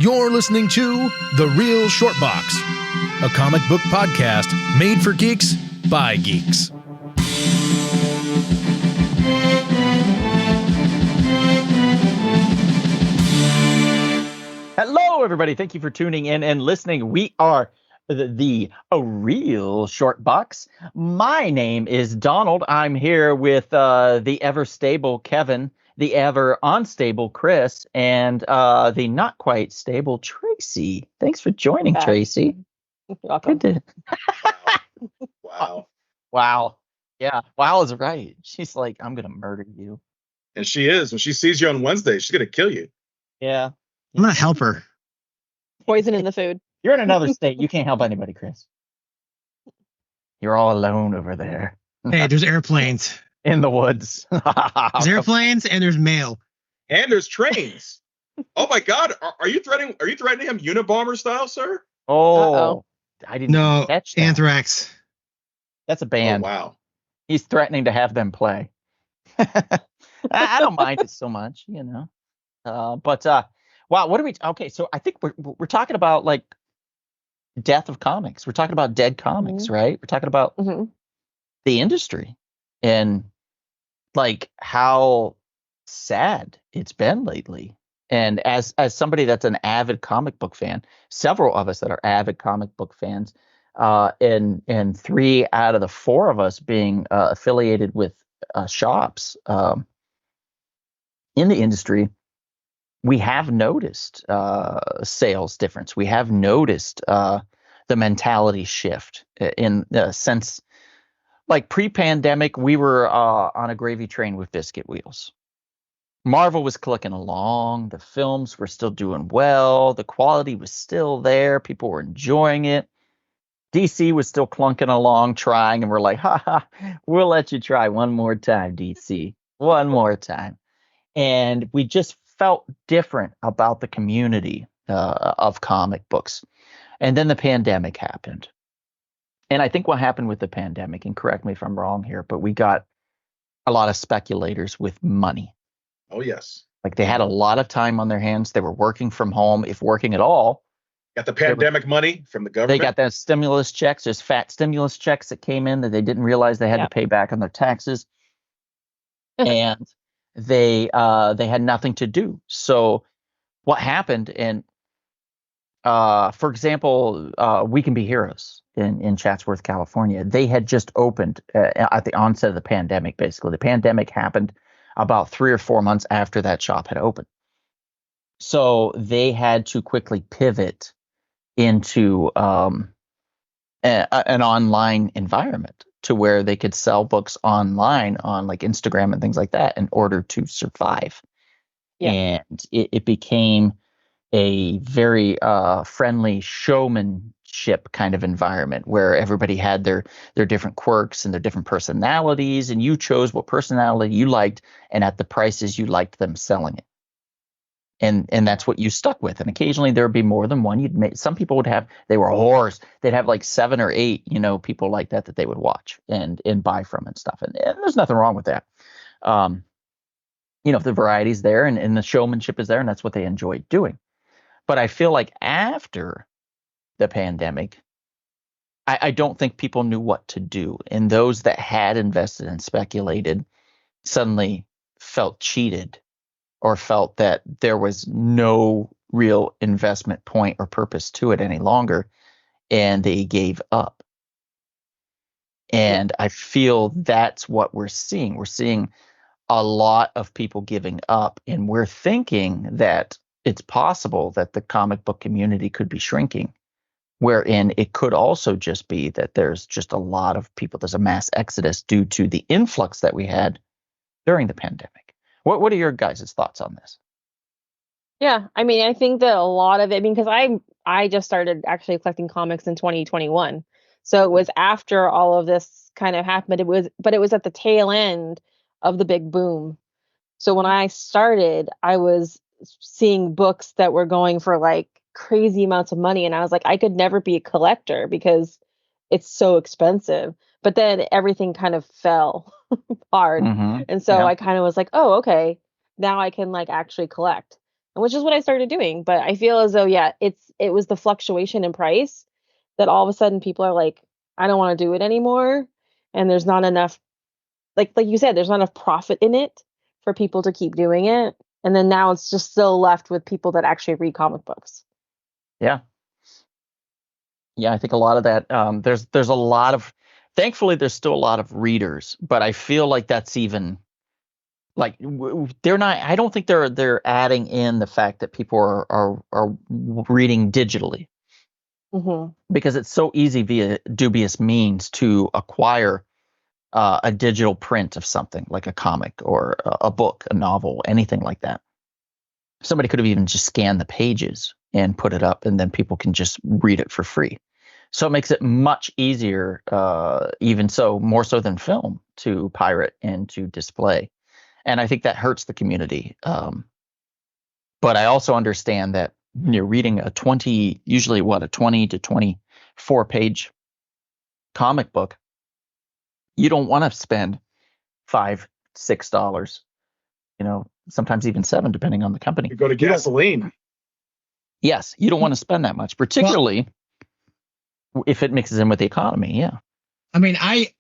You're listening to The Real Short Box, a comic book podcast made for geeks by geeks. Hello, everybody. Thank you for tuning in and listening. We are the Real Short Box. My name is Donald. I'm here with the ever stable Kevin, the ever unstable Chris, and the not quite stable Tracy. Thanks for joining, Tracy. You're welcome. Good to... Wow. Wow. Yeah. Wow is right. She's like, I'm going to murder you. And she is. When she sees you on Wednesday, she's going to kill you. Yeah. I'm gonna help her. Poison in the food. You're in another state. You can't help anybody, Chris. You're all alone over there. Hey, there's airplanes. In the woods. There's airplanes and there's mail. And there's trains. Oh my God. Are you threatening him Unabomber style, sir? Oh, Uh-oh. I didn't No, catch that. Anthrax. That's a band. Oh, wow. He's threatening to have them play. I don't mind it so much, you know. But wow, what are we? Okay, so I think we're talking about like death of comics. We're talking about dead comics, right? We're talking about the industry and like how sad it's been lately. And as somebody that's an avid comic book fan, several of us that are avid comic book fans, and 3 out of the 4 of us being affiliated with shops in the industry, we have noticed sales difference. We have noticed the mentality shift in the sense, like pre-pandemic, we were on a gravy train with biscuit wheels. Marvel was clicking along. The films were still doing well. The quality was still there. People were enjoying it. DC was still clunking along, trying, and we're like, we'll let you try one more time, DC. One more time. And we just felt different about the community of comic books. And then the pandemic happened. And I think what happened with the pandemic, and correct me if I'm wrong here, but we got a lot of speculators with money. Oh, yes. Like they had a lot of time on their hands. They were working from home, if working at all. Got the pandemic money from the government. They got those stimulus checks. There's fat stimulus checks that came in that they didn't realize they had to pay back on their taxes. And they had nothing to do. So what happened? And for example, We Can Be Heroes in Chatsworth, California, they had just opened at the onset of the pandemic. Basically, the pandemic happened about 3 or 4 months after that shop had opened. So they had to quickly pivot into an online environment to where they could sell books online on like Instagram and things like that in order to survive. Yeah. And it became a very friendly showmanship kind of environment where everybody had their different quirks and their different personalities, and you chose what personality you liked and at the prices you liked them selling it. And that's what you stuck with. And occasionally there would be more than one. Some people would have, they were whores. They'd have like 7 or 8, people like that they would watch and buy from and stuff. And there's nothing wrong with that. If the variety's there and the showmanship is there, and that's what they enjoyed doing. But I feel like after the pandemic, I don't think people knew what to do. And those that had invested and speculated suddenly felt cheated or felt that there was no real investment point or purpose to it any longer, and they gave up. And I feel that's what we're seeing. We're seeing a lot of people giving up, and we're thinking that it's possible that the comic book community could be shrinking, wherein it could also just be that there's just a lot of people, there's a mass exodus due to the influx that we had during the pandemic. What are your guys' thoughts on this? Yeah, I mean, I think that a lot of it, because I just started actually collecting comics in 2021. So it was after all of this kind of happened, but it was at the tail end of the big boom. So when I started, I was seeing books that were going for like crazy amounts of money, and I was like, I could never be a collector because it's so expensive. But then everything kind of fell hard. And so I kind of was like, oh, okay, now I can like actually collect. which is what I started doing. But I feel as though, yeah, it was the fluctuation in price that all of a sudden people are like, I don't want to do it anymore, and there's not enough, like you said, there's not enough profit in it for people to keep doing it. And then now it's just still left with people that actually read comic books. Yeah. Yeah, I think a lot of that. There's a lot of. Thankfully, there's still a lot of readers, but I feel like that's even like they're not. I don't think they're adding in the fact that people are reading digitally because it's so easy via dubious means to acquire a digital print of something like a comic or a book, a novel, anything like that. Somebody could have even just scanned the pages and put it up, and then people can just read it for free. So it makes it much easier, even so, more so than film, to pirate and to display. And I think that hurts the community. But I also understand that you're reading a 20 to 24 page comic book. You don't want to spend $5, $6, sometimes even $7, depending on the company. You go to gasoline. Yes, you don't want to spend that much, particularly if it mixes in with the economy. Yeah. I mean, I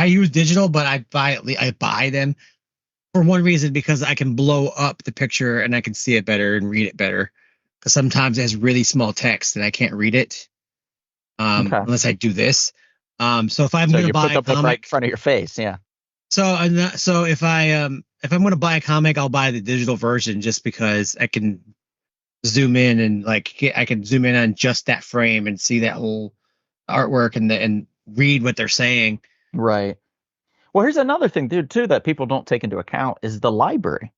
use digital, but I buy them for one reason, because I can blow up the picture and I can see it better and read it better. Because sometimes it has really small text and I can't read it unless I do this. So if I'm going to buy a comic right in front of your face, yeah. So if I'm going to buy a comic, I'll buy the digital version just because I can zoom in and I can zoom in on just that frame and see that whole artwork and read what they're saying. Right. Well, here's another thing, dude, too, that people don't take into account is the library.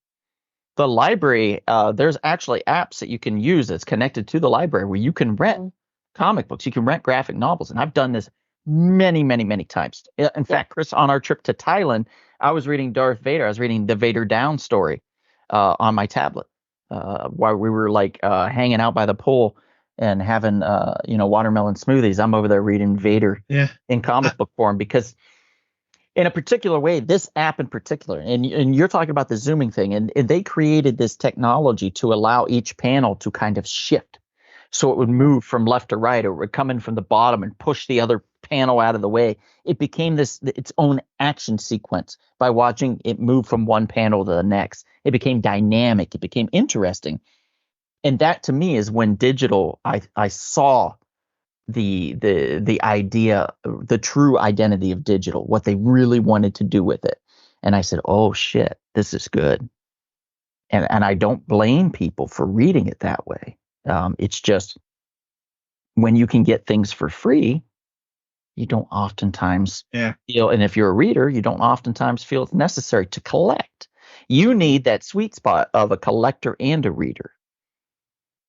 The library, there's actually apps that you can use that's connected to the library where you can rent comic books. You can rent graphic novels. And I've done this many, many, many times. In fact, Chris, on our trip to Thailand, I was reading Darth Vader. I was reading the Vader Down story on my tablet while we were hanging out by the pool and having watermelon smoothies. I'm over there reading Vader in comic book form because in a particular way, this app in particular, and you're talking about the zooming thing, and they created this technology to allow each panel to kind of shift. So it would move from left to right, or it would come in from the bottom and push the other panel out of the way. It became its own action sequence by watching it move from one panel to the next. It became dynamic. It became interesting. And that to me is when digital, I saw the idea, the true identity of digital, what they really wanted to do with it. And I said, oh shit, this is good. And I don't blame people for reading it that way. It's just when you can get things for free, you don't oftentimes feel, and if you're a reader, you don't oftentimes feel it's necessary to collect. You need that sweet spot of a collector and a reader.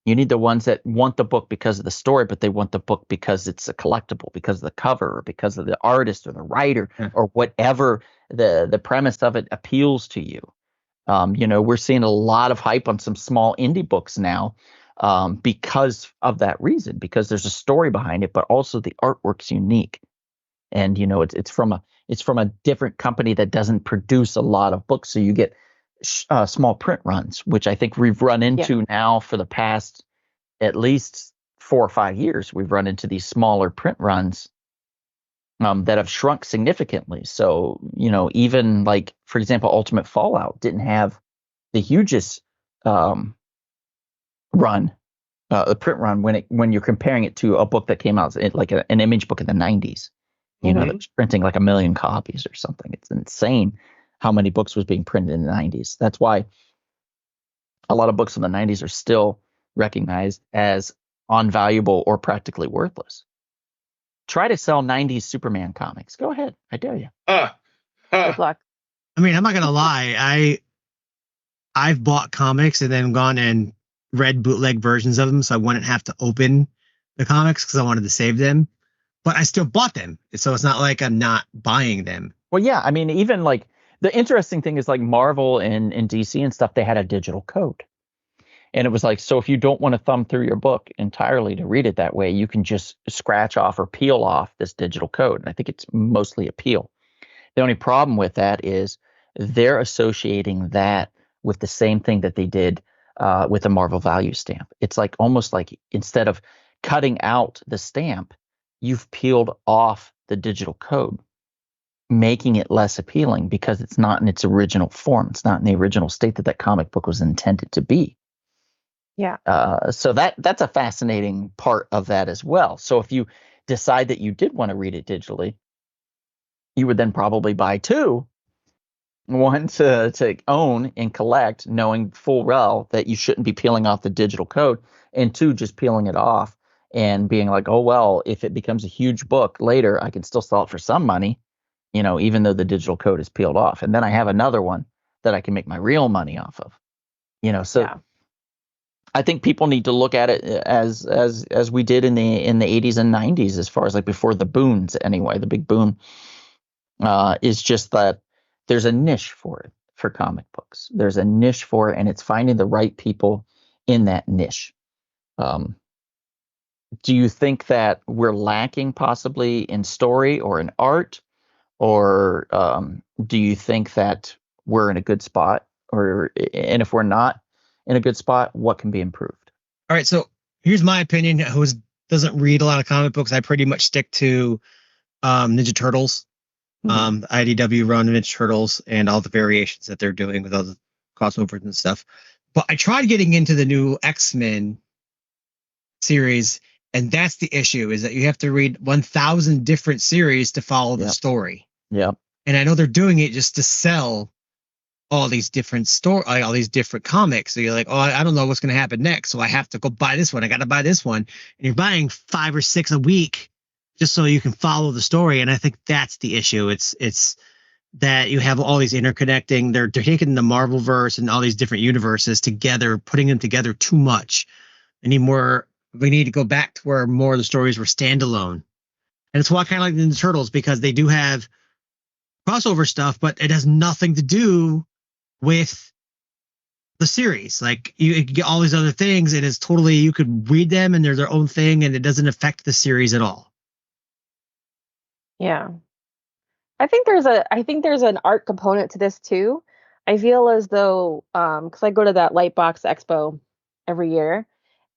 You need the ones that want the book because of the story, but they want the book because it's a collectible, because of the cover, or because of the artist or the writer, or whatever the premise of it appeals to you. We're seeing a lot of hype on some small indie books now because of that reason, because there's a story behind it, but also the artwork's unique. And, it's from a different company that doesn't produce a lot of books. So you get small print runs, which I think we've run into now for the past at least 4 or 5 years. We've run into these smaller print runs that have shrunk significantly. So, even for example, Ultimate Fallout didn't have the hugest run, the print run when you're comparing it to a book that came out like an Image book in the 90s. That was printing like 1 million copies or something. It's insane how many books was being printed in the 90s. That's why a lot of books in the 90s are still recognized as unvaluable or practically worthless. Try to sell 90s Superman comics. Go ahead. I dare you. Good luck. I mean, I'm not going to lie. I've bought comics and then gone and read bootleg versions of them so I wouldn't have to open the comics because I wanted to save them. But I still bought them. So it's not like I'm not buying them. Well, yeah. I mean, even the interesting thing is Marvel and DC and stuff, they had a digital code. And it was so if you don't want to thumb through your book entirely to read it that way, you can just scratch off or peel off this digital code. And I think it's mostly a peel. The only problem with that is they're associating that with the same thing that they did with a Marvel value stamp. It's like almost like instead of cutting out the stamp, you've peeled off the digital code, making it less appealing because it's not in its original form. It's not in the original state that that comic book was intended to be. Yeah. So that's a fascinating part of that as well. So if you decide that you did want to read it digitally, you would then probably buy two. One to own and collect, knowing full well that you shouldn't be peeling off the digital code, and two, just peeling it off and being like, oh, well, if it becomes a huge book later, I can still sell it for some money, even though the digital code is peeled off. And then I have another one that I can make my real money off of, so Yeah. I think people need to look at it as we did in the 80s and 90s, as far as like before the boons anyway. The big boon is just that there's a niche for it, for comic books. There's a niche for it, and it's finding the right people in that niche. Do you think that we're lacking possibly in story or in art, or do you think that we're in a good spot? And if we're not in a good spot, what can be improved? All right, so here's my opinion. Who doesn't read a lot of comic books? I pretty much stick to Ninja Turtles, the IDW run of Ninja Turtles, and all the variations that they're doing with all the crossovers and stuff. But I tried getting into the new X-Men series, and that's the issue: is that you have to read 1,000 different series to follow the story. Yeah, and I know they're doing it just to sell all these different all these different comics. So you're like, oh, I don't know what's going to happen next, so I have to go buy this one. I got to buy this one, and you're buying 5 or 6 a week just so you can follow the story. And I think that's the issue. It's that you have all these interconnecting. They're taking the Marvel verse and all these different universes together, putting them together too much. We need to go back to where more of the stories were standalone. And it's why I kind of like the Turtles, because they do have crossover stuff, but it has nothing to do with the series. Like you get all these other things, and it's totally, you could read them and they're their own thing, and it doesn't affect the series at all. Yeah. I think there's an art component to this too. I feel as though because I go to that Lightbox Expo every year,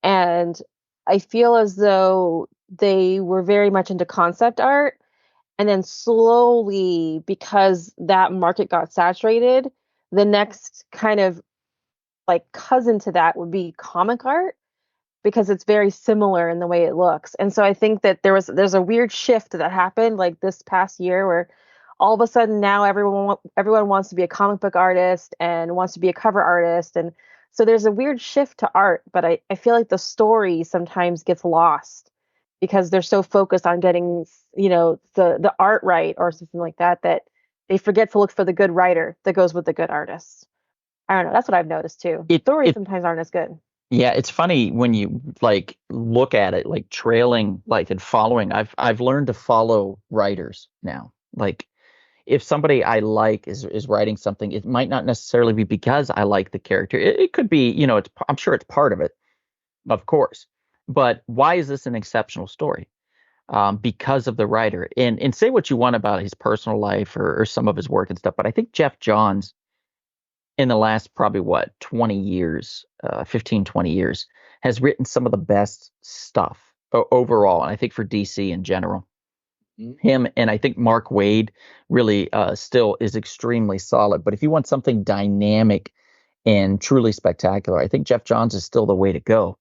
and I feel as though they were very much into concept art, and then slowly, because that market got saturated, the next kind of like cousin to that would be comic art, because it's very similar in the way it looks. And so I think that there's a weird shift that happened like this past year, where all of a sudden now everyone wants to be a comic book artist and wants to be a cover artist. And so there's a weird shift to art, but I feel like the story sometimes gets lost because they're so focused on getting, the art right or something like that, that they forget to look for the good writer that goes with the good artists. I don't know. That's what I've noticed too. Stories sometimes aren't as good. Yeah, it's funny when you like look at it, like trailing, like and following. I've learned to follow writers now. Like if somebody I like is writing something, it might not necessarily be because I like the character. It could be, I'm sure it's part of it, of course. But why is this an exceptional story? Because of the writer. And say what you want about his personal life or some of his work and stuff, but I think Geoff Johns, in the last probably 20 years, 15, 20 years, has written some of the best stuff overall. And I think for DC in general, him and I think Mark Waid really still is extremely solid. But if you want something dynamic and truly spectacular, I think Geoff Johns is still the way to go.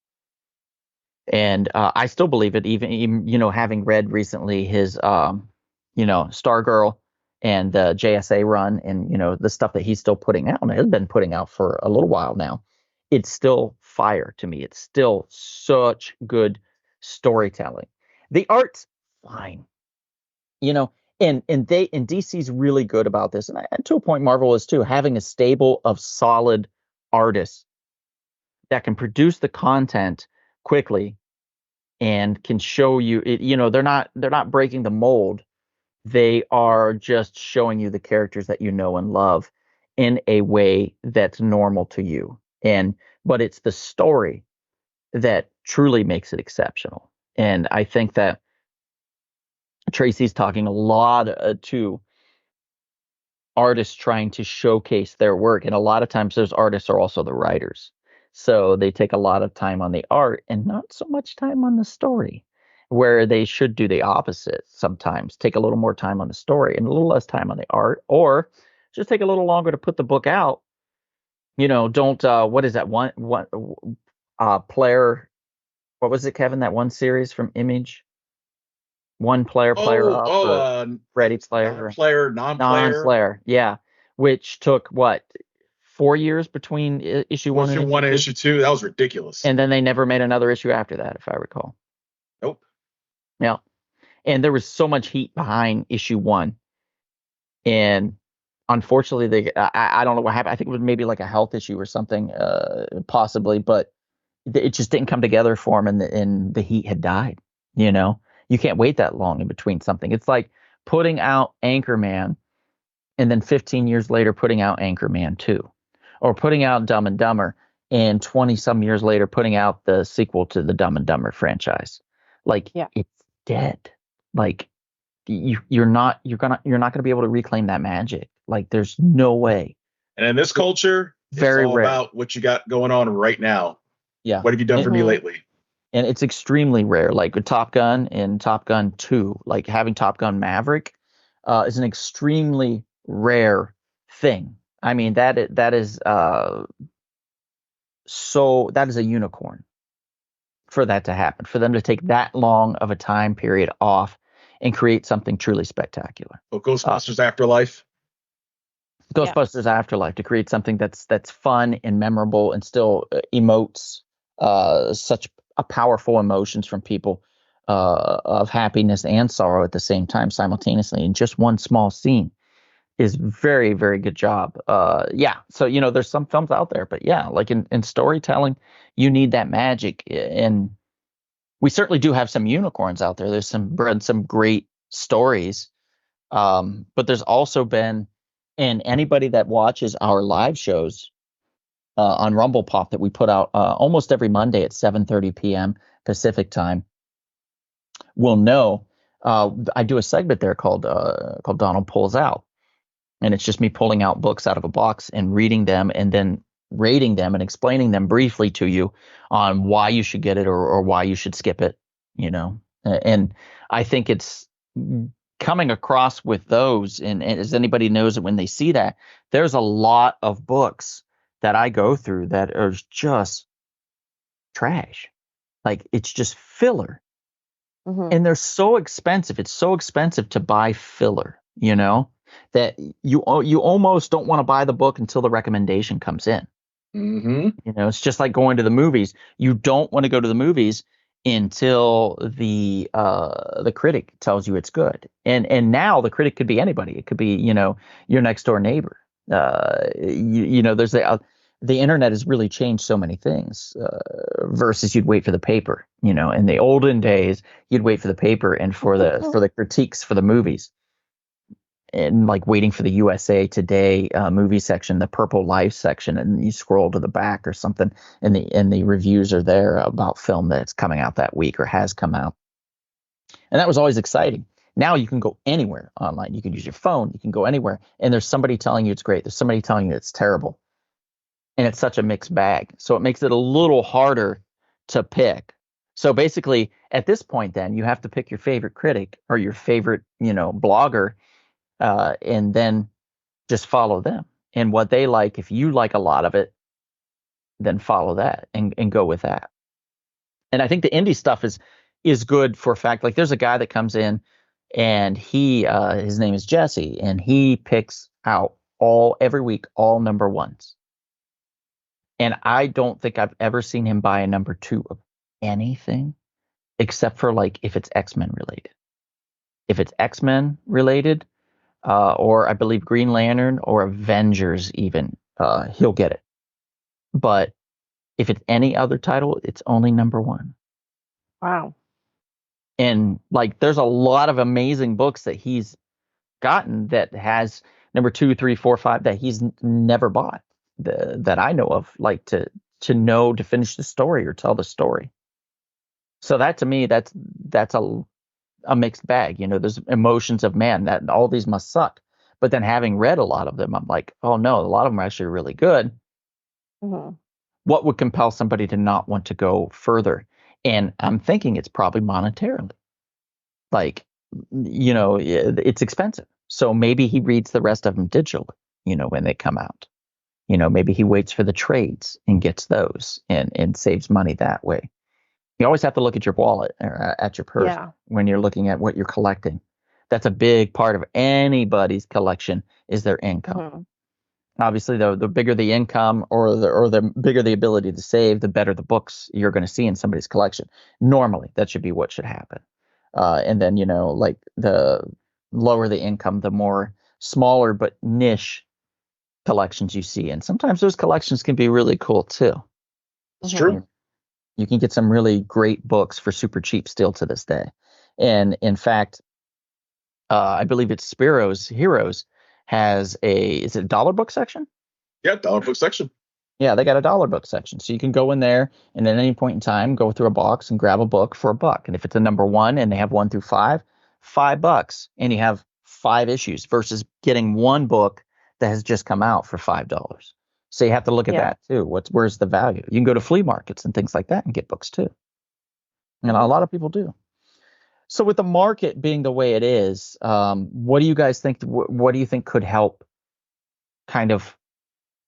And I still believe it, even having read recently his, Stargirl and the JSA run, and the stuff that he's still putting out and has been putting out for a little while now. It's still fire to me. It's still such good storytelling. The art's fine, and DC's really good about this, and to a point Marvel is too, having a stable of solid artists that can produce the content quickly and can show you it. They're not breaking the mold. They are just showing you the characters that you know and love in a way that's normal to you. But it's the story that truly makes it exceptional. And I think that Tracy's talking a lot to artists trying to showcase their work. And a lot of times those artists are also the writers. So they take a lot of time on the art and not so much time on the story, where they should do the opposite sometimes. Take a little more time on the story and a little less time on the art, or just take a little longer to put the book out. Don't what is that one player, what was it, Kevin? That one series from Image? One player up, or Ready Player, non-player. non-player, yeah, which took what, 4 years between issue one and issue two. That was ridiculous. and then they never made another issue after that, if I recall. Nope. Yeah, and there was so much heat behind issue one, and unfortunately, I don't know what happened. I think it was maybe like a health issue or something, possibly, but it just didn't come together for him, and the heat had died. You can't wait that long in between something. It's like putting out Anchorman and then 15 years later putting out Anchorman 2, or putting out Dumb and Dumber and 20 some years later putting out the sequel to the Dumb and Dumber franchise. Like, it's dead. Like, you're not going to be able to reclaim that magic. Like, there's no way. And in this culture, very it's all rare. about what you got going on right now. Yeah. What have you done for me lately? And it's extremely rare. Like with Top Gun and Top Gun 2, like having Top Gun Maverick is an extremely rare thing. I mean, that is a unicorn for that to happen, for them to take that long of a time period off and create something truly spectacular. Oh, Ghostbusters Afterlife. Ghostbusters Afterlife, to create something that's fun and memorable and still emotes such a powerful emotions from people of happiness and sorrow at the same time, simultaneously, in just one small scene, is very, very good job. So there's some films out there, but like in storytelling, you need that magic, and we certainly do have some unicorns out there. There's some great stories, but there's also been, and anybody that watches our live shows on Rumble Pop that we put out almost every Monday at 7:30 p.m. Pacific time will know I do a segment there called Donald Pulls Out, and it's just me pulling out books out of a box and reading them and then rating them and explaining them briefly to you on why you should get it or why you should skip it. And I think it's coming across with those, and as anybody knows it, when they see that, there's a lot of books that I go through that are just trash. Like, it's just filler. And they're so expensive. It's so expensive to buy filler, that you almost don't want to buy the book until the recommendation comes in. It's just like going to the movies. You don't want to go to the movies until the critic tells you it's good. And now the critic could be anybody. It could be, your next door neighbor. There's the internet has really changed so many things, versus you'd wait for the paper. In the olden days, you'd wait for the paper and for the critiques for the movies, and like waiting for the USA Today movie section, the Purple Life section, and you scroll to the back or something, and the reviews are there about film that's coming out that week or has come out, and that was always exciting. Now you can go anywhere online. You can use your phone. You can go anywhere, and there's somebody telling you it's great. There's somebody telling you it's terrible. And it's such a mixed bag. So it makes it a little harder to pick. So basically, at this point, then, you have to pick your favorite critic or your favorite, blogger, and then just follow them. And what they like, if you like a lot of it, then follow that and go with that. And I think the indie stuff is good for a fact. Like, there's a guy that comes in, and his name is Jesse, and he picks out every week all number ones. And I don't think I've ever seen him buy a number 2 of anything, except for like if it's X-Men related. If it's X-Men related, or I believe Green Lantern or Avengers even, he'll get it. But if it's any other title, it's only number 1. Wow. And like, there's a lot of amazing books that he's gotten that has number 2, 3, 4, 5 that he's never bought. That I know of, like to finish the story or tell the story. So that, to me, that's a mixed bag. There's emotions of, man, that all these must suck. But then having read a lot of them, I'm like, oh no, a lot of them are actually really good. what would compel somebody to not want to go further? And I'm thinking it's probably monetarily. Like, it's expensive. So maybe he reads the rest of them digitally, when they come out. Maybe he waits for the trades and gets those and saves money that way. You always have to look at your wallet or at your purse when you're looking at what you're collecting. That's a big part of anybody's collection is their income. Mhm. Obviously, the bigger the income or the bigger the ability to save, the better the books you're going to see in somebody's collection. Normally, that should be what should happen. And then, like the lower the income, the more smaller but niche collections you see. And sometimes those collections can be really cool too. It's Mhm. true. You can get some really great books for super cheap still to this day. And in fact, I believe it's Spiro's Heroes has is it a dollar book section? Yeah, dollar book section. Yeah, they got a dollar book section. So you can go in there and at any point in time, go through a box and grab a book for $1. And if it's a number 1 and they have 1 through 5, $5. And you have 5 issues versus getting one book that has just come out for $5. So you have to look at Yeah. that too. Where's the value? You can go to flea markets and things like that and get books too. And a lot of people do. So with the market being the way it is, what do you guys think? What do you think could help kind of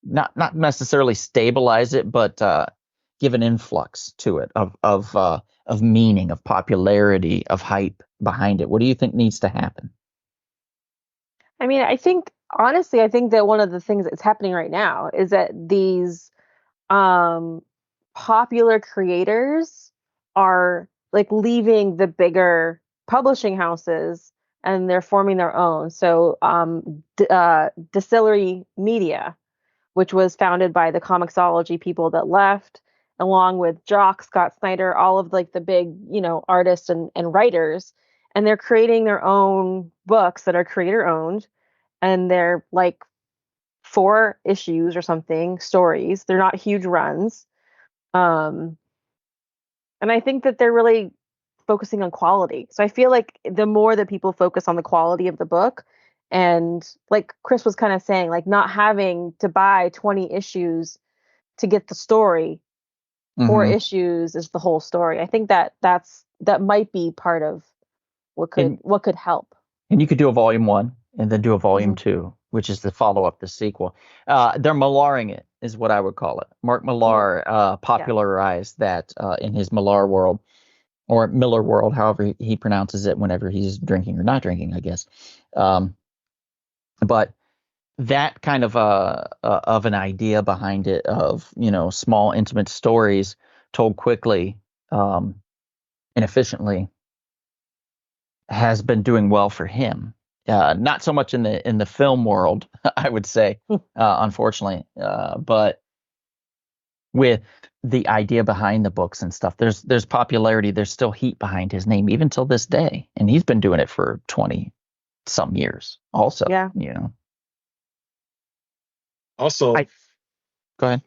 not necessarily stabilize it, but give an influx to it of meaning, of popularity, of hype behind it? What do you think needs to happen? I mean, honestly, I think that one of the things that's happening right now is that these popular creators are like leaving the bigger publishing houses and they're forming their own. So, Distillery Media, which was founded by the Comixology people that left, along with Jock, Scott Snyder, all of like the big, artists and writers, and they're creating their own books that are creator owned, and they're like 4 issues or something, stories. They're not huge runs. And I think that they're really focusing on quality. So I feel like the more that people focus on the quality of the book, and like Chris was kind of saying, like not having to buy 20 issues to get the story, 4 Mhm. issues is the whole story. I think that that might be part of what could help. And you could do a volume 1 and then do a volume Mhm. 2, which is the follow up, the sequel. They're Millaring it, is what I would call it. Mark Millar popularized that in his Millar world, or Miller world, however he pronounces it whenever he's drinking or not drinking, I guess. But that kind of an idea behind it of small intimate stories told quickly and efficiently has been doing well for him. Not so much in the film world, I would say, unfortunately, but with the idea behind the books and stuff, there's popularity, there's still heat behind his name even till this day, and he's been doing it for 20 some years also. Yeah. Also, Go ahead.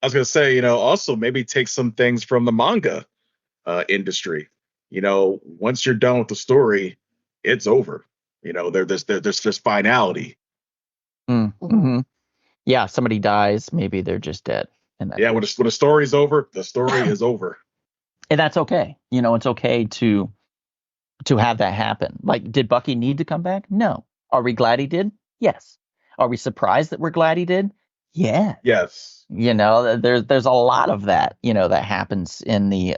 I was going to say, also maybe take some things from the manga industry. Once you're done with the story, it's over. There's finality. Mm-hmm. Yeah, somebody dies, maybe they're just dead. And when a story's over, the story is over. And that's okay. It's okay to have that happen. Like, did Bucky need to come back? No. Are we glad he did? Yes. Are we surprised that we're glad he did? Yeah. Yes. There's a lot of that, that happens in the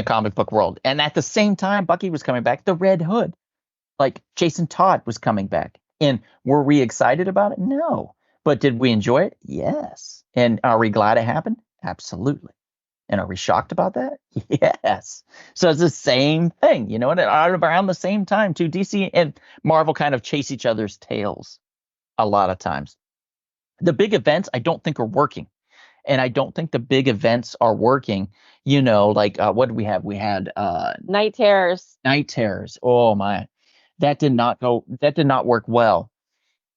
comic book world. And at the same time, Bucky was coming back, the Red Hood, like Jason Todd was coming back. And were we excited about it? No. But did we enjoy it? Yes. And are we glad it happened? Absolutely. And are we shocked about that? Yes. So it's the same thing, and around the same time too, DC and Marvel kind of chase each other's tails a lot of times. The big events I don't think are working. And I don't think the big events are working, like what did we have? We had Night Terrors. Night Terrors. Oh my. That did not work well.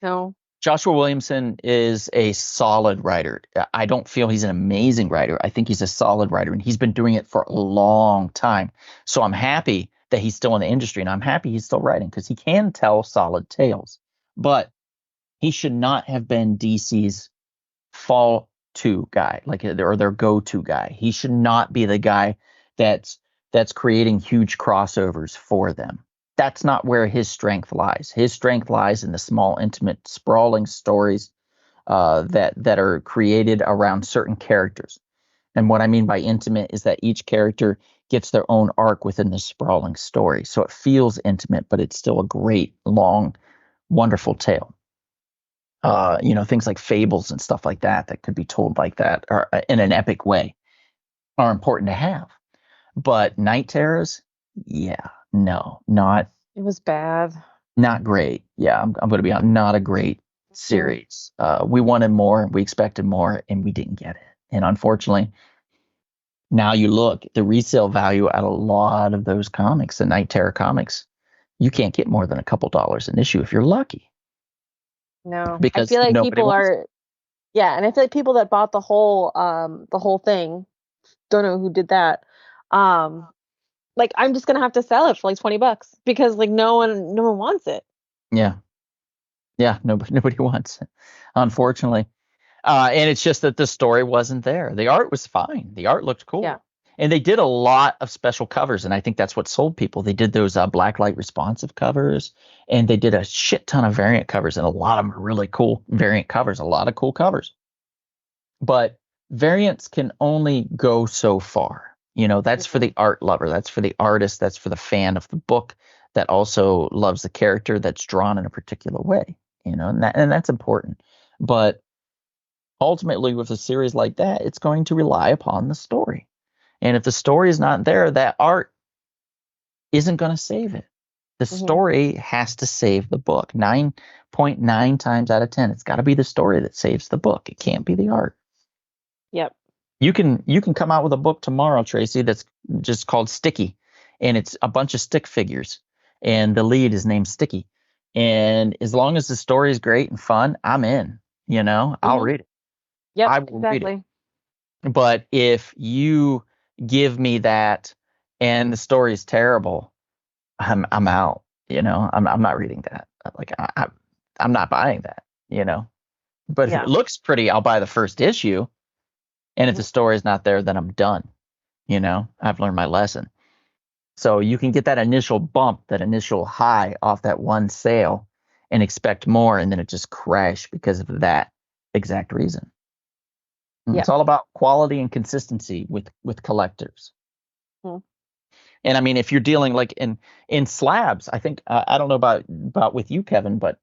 No. Joshua Williamson is a solid writer. I don't feel he's an amazing writer. I think he's a solid writer, and he's been doing it for a long time. So I'm happy that he's still in the industry, and I'm happy he's still writing because he can tell solid tales. But he should not have been DC's fall to guy, like or their go-to guy. He should not be the guy that's creating huge crossovers for them. That's not where his strength lies. His strength lies in the small, intimate, sprawling stories that are created around certain characters. And what I mean by intimate is that each character gets their own arc within the sprawling story. So it feels intimate, but it's still a great, long, wonderful tale. Things like fables and stuff like that could be told like that or in an epic way are important to have. But Night Terrors, yeah, no, It was bad. not great. Yeah, I'm going to be honest, not a great series. We wanted more, we expected more, and we didn't get it. And unfortunately, now you look, the resale value at a lot of those comics, the Night Terror comics, you can't get more than a couple dollars an issue if you're lucky. No, Because I feel like nobody people wants are, yeah, and I feel like people that bought the whole thing, don't know who did that. Like I'm just gonna have to sell it for like $20 because like no one wants it. Yeah. Nobody wants it, unfortunately. And it's just that the story wasn't there. The art was fine. The art looked cool. Yeah. And they did a lot of special covers, and I think that's what sold people. They did those blacklight responsive covers, and they did a shit ton of variant covers, and a lot of them are really cool variant covers, a lot of cool covers. But variants can only go so far. That's for the art lover, that's for the artist, that's for the fan of the book that also loves the character that's drawn in a particular way, and that's important. But ultimately, with a series like that, it's going to rely upon the story. And if the story is not there, that art isn't going to save it. The story has to save the book. 9.9 times out of 10, it's got to be the story that saves the book. It can't be the art. Yep. You can come out with a book tomorrow, Tracy, that's just called Sticky, and it's a bunch of stick figures, and the lead is named Sticky. And as long as the story is great and fun, I'm in. I'll read it. Yep. I will read it. Exactly. But if you give me that and the story is terrible, I'm out. I'm not reading that. Like I'm not buying that. But if Yeah. it looks pretty, I'll buy the first issue. And if the story is not there, then I'm done. I've learned my lesson. So you can get that initial bump, that initial high off that one sale and expect more, and then it just crash because of that exact reason. Yeah. It's all about quality and consistency with collectors. Mhm. And I mean, if you're dealing like in slabs, I think I don't know about with you, Kevin, but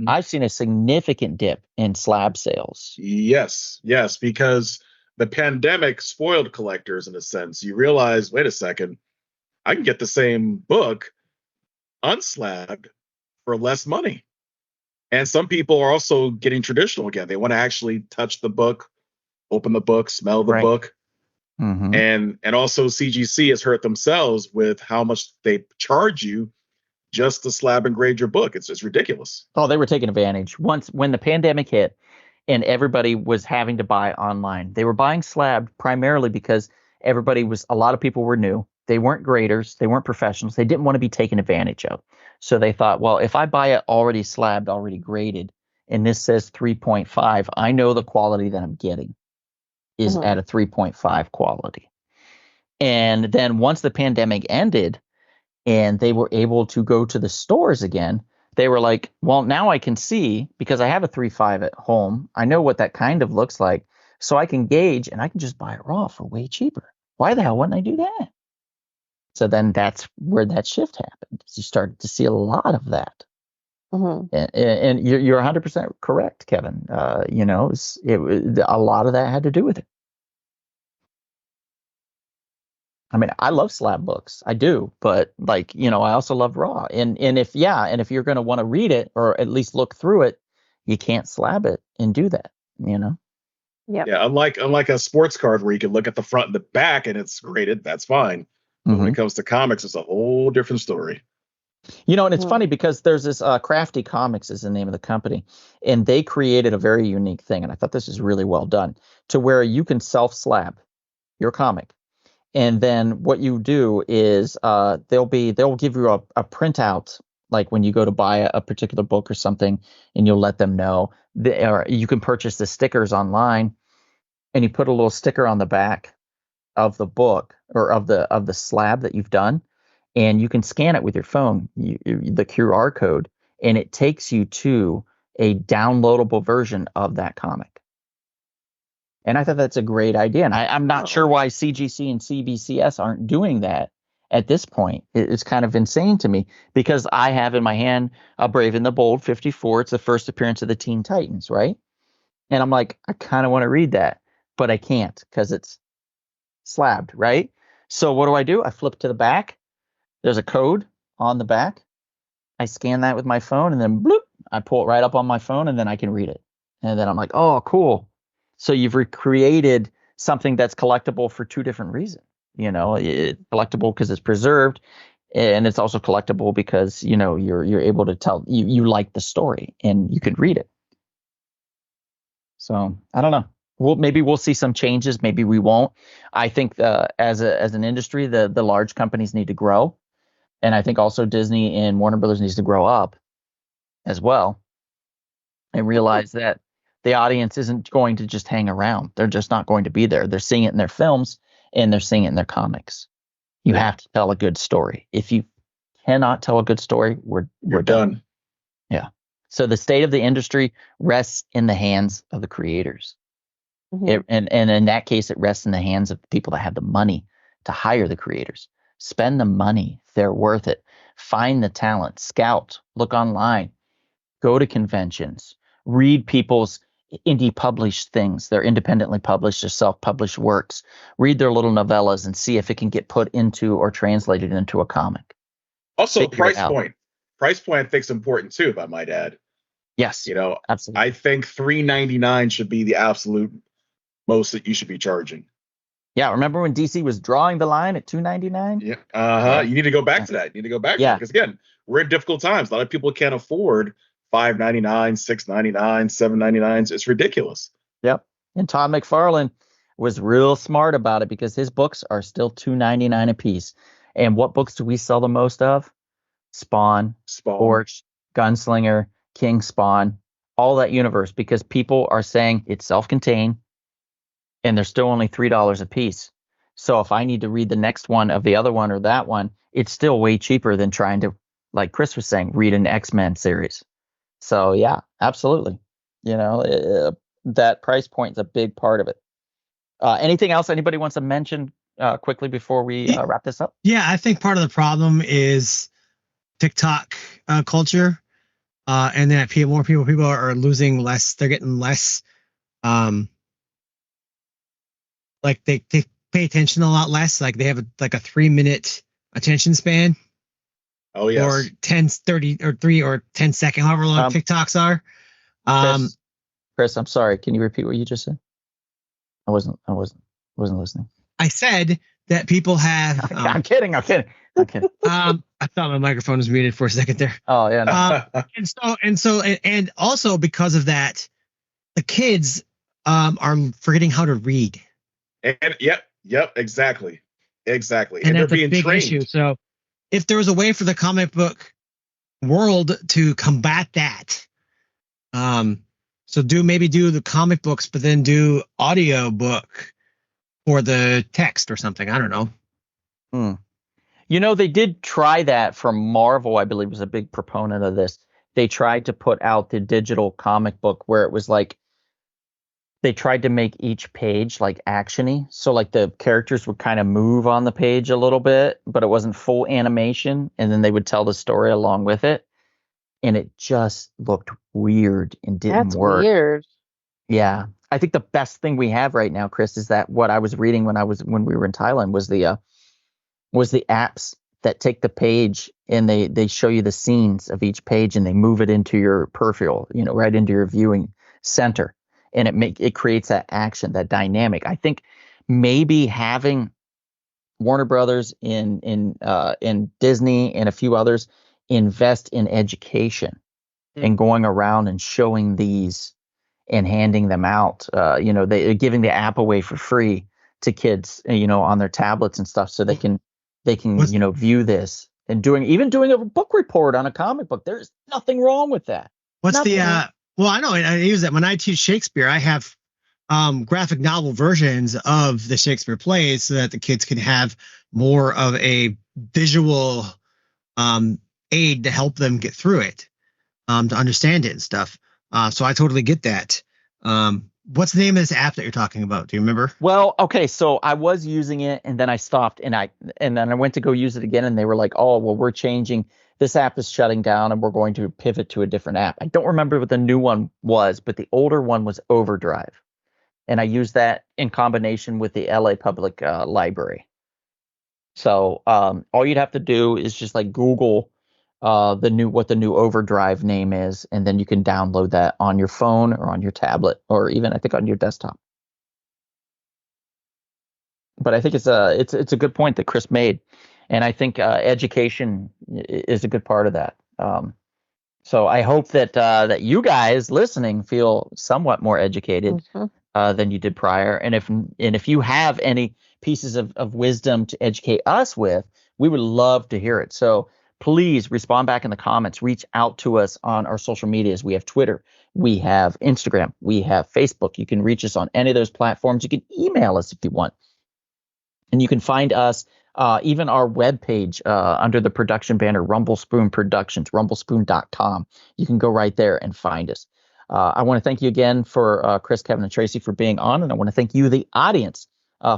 I've seen a significant dip in slab sales. Yes, because the pandemic spoiled collectors in a sense. You realize, wait a second, I can get the same book unslabbed for less money. And some people are also getting traditional again. They want to actually touch the book, open the book, smell the Right. book. Mm-hmm. And also CGC has hurt themselves with how much they charge you just to slab and grade your book. It's just ridiculous. Oh, they were taking advantage. When the pandemic hit and everybody was having to buy online, they were buying slab primarily because a lot of people were new. They weren't graders. They weren't professionals. They didn't want to be taken advantage of. So they thought, well, if I buy it already slabbed, already graded, and this says 3.5, I know the quality that I'm getting is at a 3.5 quality. And then once the pandemic ended and they were able to go to the stores again, they were like, well, now I can see, because I have a 3.5 at home, I know what that kind of looks like, so I can gauge and I can just buy it raw for way cheaper. Why the hell wouldn't I do that? So then that's where that shift happened. You started to see a lot of that. And you're 100% correct, Kevin. A lot of that had to do with it. I mean, I love slab books. I do, but I also love raw. And if you're going to want to read it or at least look through it, you can't slab it and do that, Yep. Yeah, unlike a sports card where you can look at the front and the back and it's graded, that's fine. But when it comes to comics, it's a whole different story. And it's funny because there's this Crafty Comics is the name of the company, and they created a very unique thing. And I thought this is really well done, to where you can self-slab your comic. And then what you do is they'll give you a printout, like when you go to buy a particular book or something, and you'll let them know. Or you can purchase the stickers online, and you put a little sticker on the back of the book or of the slab that you've done, and you can scan it with your phone, the QR code, and it takes you to a downloadable version of that comic. And I thought that's a great idea. And I'm not sure why CGC and CBCS aren't doing that at this point. It's kind of insane to me, because I have in my hand a Brave and the Bold 54. It's the first appearance of the Teen Titans, right? And I'm like, I kind of want to read that, but I can't because it's slabbed, right? So what do? I flip to the back. There's a code on the back. I scan that with my phone, and then bloop, I pull it right up on my phone, and then I can read it. And then I'm like, oh, cool. So you've recreated something that's collectible for two different reasons. It's collectible because it's preserved, and it's also collectible because you're able to tell you like the story and you can read it. So I don't know. Maybe we'll see some changes. Maybe we won't. I think as an industry, the large companies need to grow, and I think also Disney and Warner Brothers needs to grow up as well and realize that the audience isn't going to just hang around. They're just not going to be there. They're seeing it in their films and they're seeing it in their comics. You have to tell a good story. If you cannot tell a good story, we're done. Yeah. So the state of the industry rests in the hands of the creators. Mm-hmm. And in that case, it rests in the hands of the people that have the money to hire the creators. Spend the money. They're worth it. Find the talent. Scout. Look online. Go to conventions. Read people's indie published things, their independently published or self-published works. Read their little novellas and see if it can get put into or translated into a comic. Also, price point. Price point I think is important too, if I might add. Yes, absolutely. I think $3.99 should be the absolute most that you should be charging. Yeah, remember when DC was drawing the line at $2.99? Yeah, You need to go back to that. You need to go back to that, because again, we're in difficult times. A lot of people can't afford $5.99, $6.99, $7.99. It's ridiculous. Yep. And Todd McFarlane was real smart about it, because his books are still $2.99 a piece. And what books do we sell the most of? Spawn, Scorch, Gunslinger, King Spawn, all that universe, because people are saying it's self-contained and they're still only $3 a piece. So if I need to read the next one of the other one or that one, it's still way cheaper than trying to, like Chris was saying, read an X-Men series. So yeah, absolutely. That price point is a big part of it. Anything else anybody wants to mention quickly before we wrap this up? Yeah, I think part of the problem is TikTok culture, and that more people are losing less. They're getting less. Like they pay attention a lot less. Like they have a 3-minute attention span. Oh yes. Or 10, 30, or 3 or 10 second, however long TikToks are. Chris, I'm sorry. Can you repeat what you just said? I wasn't listening. I said that people have. I'm kidding. I thought my microphone was muted for a second there. Oh yeah. No. And also because of that, the kids are forgetting how to read. And yep, exactly. And they're being big trained. Issue. So if there was a way for the comic book world to combat that, so do the comic books, but then do audio book for the text or something. I don't know. They did try that for Marvel. I believe was a big proponent of this. They tried to put out the digital comic book where it was like they tried to make each page like action-y. So like the characters would kind of move on the page a little bit, but it wasn't full animation. And then they would tell the story along with it. And it just looked weird and didn't work. That's weird. Yeah. I think the best thing we have right now, Chris, is that what I was reading when we were in Thailand was the apps that take the page and they show you the scenes of each page and they move it into your peripheral, right into your viewing center. And it creates that action, that dynamic. I think maybe having Warner Brothers in Disney and a few others invest in education and going around and showing these and handing them out. They're giving the app away for free to kids, on their tablets and stuff, so they can view this and doing a book report on a comic book. There's nothing wrong with that. Well, I know I use that when I teach Shakespeare. I have graphic novel versions of the Shakespeare plays so that the kids can have more of a visual aid to help them get through it, to understand it and stuff. So I totally get that. What's the name of this app that you're talking about? Do you remember? Well, okay, so I was using it and then I stopped and then I went to go use it again and they were like, "Oh, well, we're changing. This app is shutting down and we're going to pivot to a different app." I don't remember what the new one was, but the older one was Overdrive. And I used that in combination with the LA Public Library. So all you'd have to do is just like Google what the new Overdrive name is, and then you can download that on your phone or on your tablet or even I think on your desktop. But I think it's a good point that Chris made, and I think education is a good part of that. So I hope that you guys listening feel somewhat more educated than you did prior, and if you have any pieces of wisdom to educate us with, we would love to hear it. So please respond back in the comments. Reach out to us on our social medias. We have Twitter, we have Instagram, we have Facebook. You can reach us on any of those platforms. You can email us if you want. And you can find us, even our webpage under the production banner, Rumble Spoon Productions, rumblespoon.com. You can go right there and find us. I want to thank you again for Chris, Kevin, and Tracy for being on. And I want to thank you, the audience,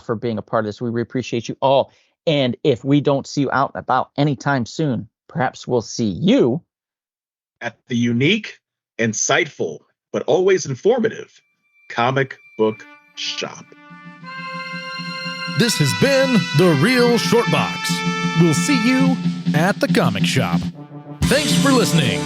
for being a part of this. We really appreciate you all. And if we don't see you out and about anytime soon, perhaps we'll see you at the unique, insightful, but always informative Comic Book Shop. This has been The Real Short Box. We'll see you at the comic shop. Thanks for listening.